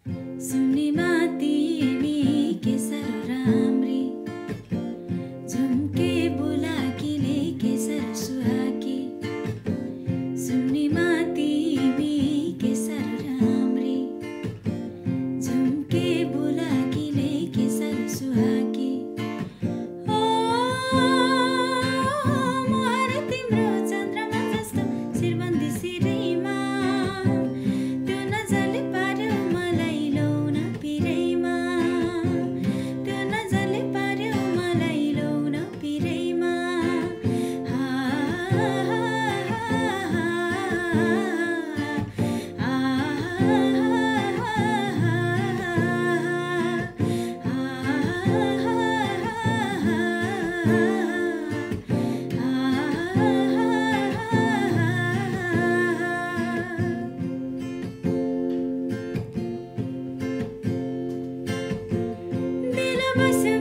सुन्नेमा तिमी के साह्रो राम्री झुम्के बुलाकीले के साह्रो सुहाकी सुन्नेमा तिमी के साह्रो राम्री झुम्के बुलाकीले के साह्रो सुहाकी ओ मुहार तिम्रो चन्द्रमा जस्तो शिरबन्दी शिरैमा त्यो नजरले पार्यो मलाई लौन पिरैमा त्यो नजरले पार्यो मलाई लौन पिरैमा दिल बस्यो